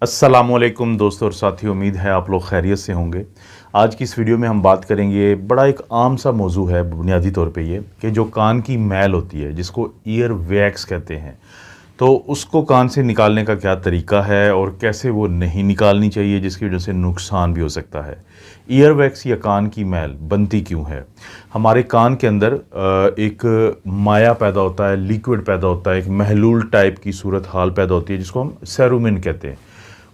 अस्सलामुअलैकुम दोस्तों और साथियों, उम्मीद है आप लोग खैरियत से होंगे। आज की इस वीडियो में हम बात करेंगे, बड़ा एक आम सा मौजू है बुनियादी तौर पे ये कि जो कान की मैल होती है जिसको ईयर वैक्स कहते हैं, तो उसको कान से निकालने का क्या तरीका है और कैसे वो नहीं निकालनी चाहिए जिसकी वजह से नुकसान भी हो सकता है। ईयर वैक्स या कान की मैल बनती क्यों है? हमारे कान के अंदर एक माया पैदा होता है, लिक्विड पैदा होता है, एक महलूल टाइप की सूरत हाल पैदा होती है जिसको हम सेरुमिन कहते हैं।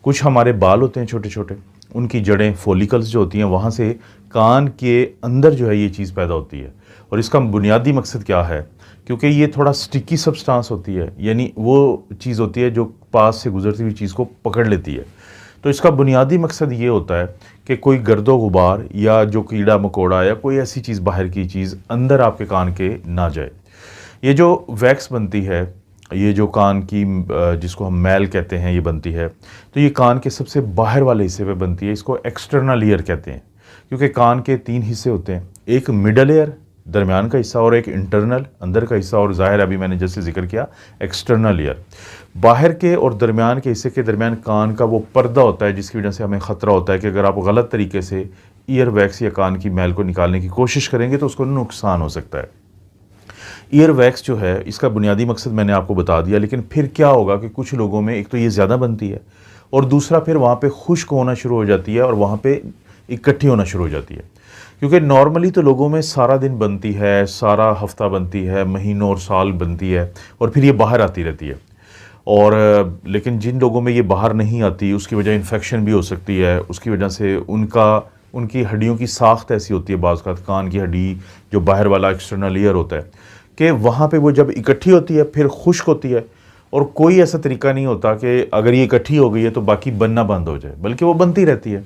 कुछ हमारे बाल होते हैं छोटे छोटे, उनकी जड़ें फॉलिकल्स जो होती हैं वहाँ से कान के अंदर जो है ये चीज़ पैदा होती है। और इसका बुनियादी मकसद क्या है? क्योंकि ये थोड़ा स्टिकी सब्सटेंस होती है, यानी वो चीज़ होती है जो पास से गुजरती हुई चीज़ को पकड़ लेती है। तो इसका बुनियादी मकसद ये होता है कि कोई गर्दो गुबार या जो कीड़ा मकोड़ा या कोई ऐसी चीज़, बाहर की चीज़ अंदर आपके कान के ना जाए। ये जो वैक्स बनती है, ये जो कान की जिसको हम मैल कहते हैं, ये बनती है, तो ये कान के सबसे बाहर वाले हिस्से पे बनती है। इसको एक्सटर्नल ईयर कहते हैं, क्योंकि कान के 3 हिस्से होते हैं, एक मिडल ईयर दरमियान का हिस्सा और एक इंटरनल अंदर का हिस्सा, और ज़ाहिर अभी मैंने जैसे जिक्र किया एक्सटर्नल ईयर। बाहर के और दरमियान के हिस्से के दरमियान कान का वो पर्दा होता है जिसकी वजह से हमें ख़तरा होता है कि अगर आप गलत तरीके से ईयर वैक्स या कान की मैल को निकालने की कोशिश करेंगे तो उसको नुकसान हो सकता है। ईयर वैक्स जो है, इसका बुनियादी मकसद मैंने आपको बता दिया, लेकिन फिर क्या होगा कि कुछ लोगों में एक तो ये ज़्यादा बनती है और दूसरा फिर वहाँ पे खुश्क होना शुरू हो जाती है और वहाँ पे इकट्ठी होना शुरू हो जाती है। क्योंकि नॉर्मली तो लोगों में सारा दिन बनती है, सारा हफ्ता बनती है, महीनों और साल बनती है और फिर ये बाहर आती रहती है। और लेकिन जिन लोगों में ये बाहर नहीं आती उसकी वजह इन्फेक्शन भी हो सकती है, उसकी वजह से उनकी हड्डियों की साख्त ऐसी होती है, बाज़ कान की हड्डी जो बाहर वाला एक्सटर्नल ईयर होता है, कि वहाँ पे वो जब इकट्ठी होती है फिर खुश्क होती है। और कोई ऐसा तरीका नहीं होता कि अगर ये इकट्ठी हो गई है तो बाकी बनना बंद हो जाए, बल्कि वो बनती रहती है।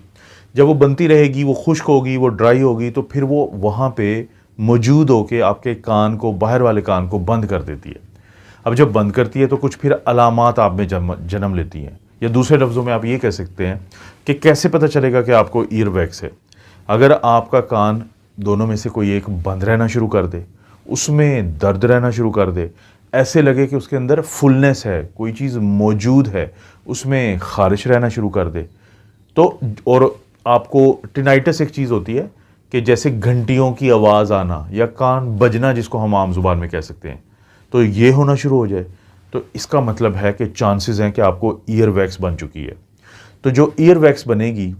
जब वो बनती रहेगी, वो खुश्क होगी, वो ड्राई होगी, तो फिर वो वहाँ पे मौजूद होकर आपके कान को, बाहर वाले कान को बंद कर देती है। अब जब बंद करती है तो कुछ फिर अलामात आप में जन्म लेती हैं, या दूसरे लफ्ज़ों में आप ये कह सकते हैं कि कैसे पता चलेगा कि आपको ईयर वैक्स है। अगर आपका कान दोनों में से कोई एक बंद रहना शुरू कर दे, उसमें दर्द रहना शुरू कर दे, ऐसे लगे कि उसके अंदर फुलनेस है, कोई चीज़ मौजूद है, उसमें ख़ारिश रहना शुरू कर दे, तो और आपको टिनाइटस एक चीज़ होती है कि जैसे घंटियों की आवाज़ आना या कान बजना, जिसको हम आम ज़ुबान में कह सकते हैं, तो ये होना शुरू हो जाए, तो इसका मतलब है कि चांसेस हैं कि आपको ईयर वैक्स बन चुकी है। तो जो ईयर वैक्स बनेगी,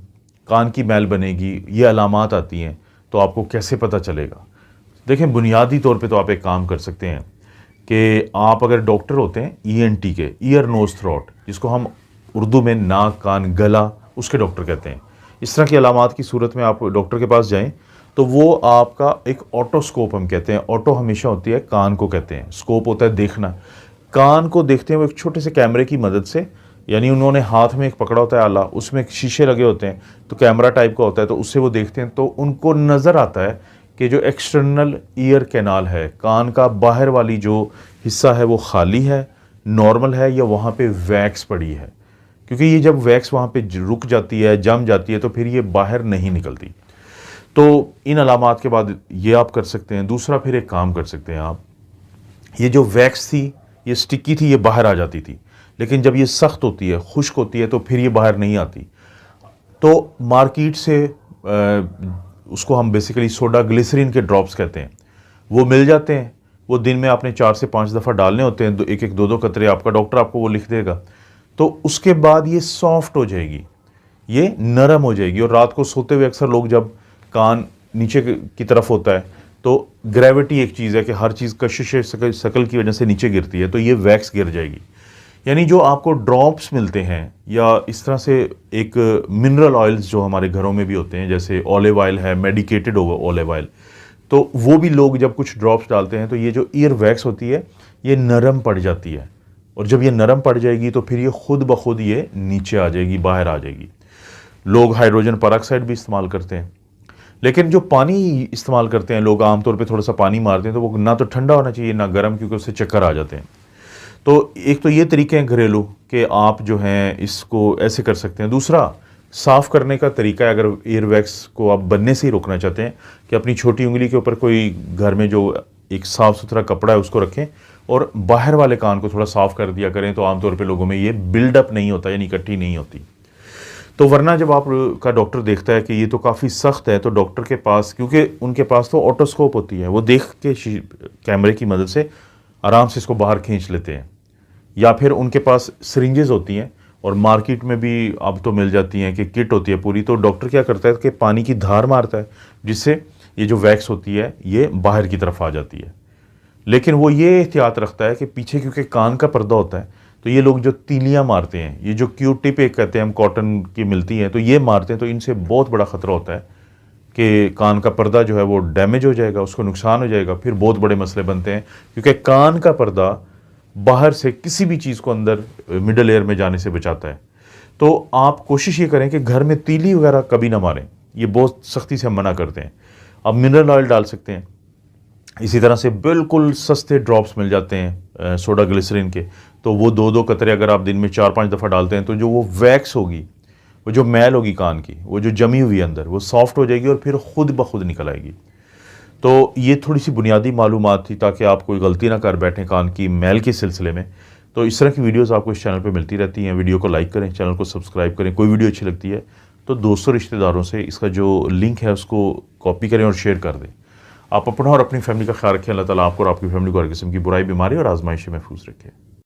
कान की मैल बनेगी, ये अलामात आती हैं, तो आपको कैसे पता चलेगा? देखें, बुनियादी तौर पे तो आप एक काम कर सकते हैं कि आप अगर डॉक्टर होते हैं ईएनटी के, ईयर नोज़ थ्रोट, जिसको हम उर्दू में नाक कान गला, उसके डॉक्टर कहते हैं, इस तरह की अलामात की सूरत में आप डॉक्टर के पास जाएं तो वो आपका एक ऑटोस्कोप, हम कहते हैं, ऑटो हमेशा होती है, कान को कहते हैं, स्कोप होता है देखना, कान को देखते हैं वो एक छोटे से कैमरे की मदद से, यानी उन्होंने हाथ में एक पकड़ा होता है आला, उसमें एक शीशे लगे होते हैं, तो कैमरा टाइप का होता है, तो उससे वो देखते हैं, तो उनको नज़र आता है कि जो एक्सटर्नल ईयर कैनाल है, कान का बाहर वाली जो हिस्सा है, वो खाली है, नॉर्मल है, या वहाँ पे वैक्स पड़ी है। क्योंकि ये जब वैक्स वहाँ पे रुक जाती है, जम जाती है, तो फिर ये बाहर नहीं निकलती। तो इन अलामात के बाद ये आप कर सकते हैं। दूसरा, फिर एक काम कर सकते हैं आप, ये जो वैक्स थी, ये स्टिकी थी, ये बाहर आ जाती थी, लेकिन जब ये सख्त होती है, खुश्क होती है, तो फिर ये बाहर नहीं आती। तो मार्केट से उसको हम बेसिकली सोडा ग्लिसरीन के ड्रॉप्स कहते हैं, वो मिल जाते हैं। वो दिन में आपने 4 से 5 दफ़ा डालने होते हैं, एक एक 2-2 कतरे, आपका डॉक्टर आपको वो लिख देगा। तो उसके बाद ये सॉफ्ट हो जाएगी, ये नरम हो जाएगी, और रात को सोते हुए अक्सर लोग जब कान नीचे की तरफ होता है, तो ग्रेविटी एक चीज़ है कि हर चीज़ कशिश शकल की वजह से नीचे गिरती है, तो ये वैक्स गिर जाएगी। यानी जो आपको ड्रॉप्स मिलते हैं, या इस तरह से एक मिनरल ऑयल्स जो हमारे घरों में भी होते हैं, जैसे ऑलिव ऑयल है, मेडिकेटेड ऑलिव ऑयल, तो वो भी लोग जब कुछ ड्रॉप्स डालते हैं तो ये जो ईयर वैक्स होती है ये नरम पड़ जाती है, और जब ये नरम पड़ जाएगी तो फिर ये खुद ब खुद ये नीचे आ जाएगी, बाहर आ जाएगी। लोग हाइड्रोजन पेरोक्साइड भी इस्तेमाल करते हैं, लेकिन जो पानी इस्तेमाल करते हैं लोग, आमतौर पर थोड़ा सा पानी मारते हैं, तो वो ना तो ठंडा होना चाहिए ना गर्म, क्योंकि उससे चक्कर आ जाते हैं। तो एक तो ये तरीके हैं घरेलू कि आप जो हैं इसको ऐसे कर सकते हैं। दूसरा, साफ़ करने का तरीका है, अगर ईयर वैक्स को आप बनने से ही रोकना चाहते हैं, कि अपनी छोटी उंगली के ऊपर कोई घर में जो एक साफ़ सुथरा कपड़ा है उसको रखें, और बाहर वाले कान को थोड़ा साफ़ कर दिया करें, तो आमतौर पे लोगों में ये बिल्डअप नहीं होता, यानी इकट्ठी नहीं होती। तो वरना जब आप का डॉक्टर देखता है कि ये तो काफ़ी सख्त है, तो डॉक्टर के पास, क्योंकि उनके पास तो ऑटोस्कोप होती है, वो देख के कैमरे की मदद से आराम से इसको बाहर खींच लेते हैं, या फिर उनके पास सिरिंजेस होती हैं, और मार्केट में भी अब तो मिल जाती हैं कि किट होती है पूरी। तो डॉक्टर क्या करता है कि पानी की धार मारता है, जिससे ये जो वैक्स होती है ये बाहर की तरफ आ जाती है। लेकिन वो ये एहतियात रखता है कि पीछे क्योंकि कान का पर्दा होता है, तो ये लोग जो तीलियां मारते हैं, ये जो क्यू टिप एक कहते हैं हम, कॉटन की मिलती हैं, तो ये मारते हैं, तो इनसे बहुत बड़ा ख़तरा होता है कि कान का पर्दा जो है वो डैमेज हो जाएगा, उसको नुकसान हो जाएगा, फिर बहुत बड़े मसले बनते हैं। क्योंकि कान का पर्दा बाहर से किसी भी चीज़ को अंदर मिडल एयर में जाने से बचाता है। तो आप कोशिश ये करें कि घर में तीली वगैरह कभी ना मारें, ये बहुत सख्ती से हम मना करते हैं। आप मिनरल ऑयल डाल सकते हैं, इसी तरह से बिल्कुल सस्ते ड्रॉप्स मिल जाते हैं सोडा ग्लिसरीन के, तो वो 2-2 कतरे अगर आप दिन में 4-5 दफ़ा डालते हैं, तो जो वो वैक्स होगी, वो जो मैल होगी कान की, वो जो जमी हुई अंदर, वो सॉफ्ट हो जाएगी और फिर खुद ब खुद निकल आएगी। तो ये थोड़ी सी बुनियादी मालूमात थी, ताकि आप कोई गलती ना कर बैठें कान की मैल के सिलसिले में। तो इस तरह की वीडियोस आपको इस चैनल पे मिलती रहती हैं। वीडियो को लाइक करें, चैनल को सब्सक्राइब करें। कोई वीडियो अच्छी लगती है तो दोस्तों रिश्तेदारों से इसका जो लिंक है उसको कॉपी करें और शेयर कर दें। आप अपना और अपनी फैमिली का ख्याल रखें। अल्लाह ताला आपको और आपकी फैमिली को हर किस्म की बुराई, बीमारी और आजमाइश से महफूज रखें।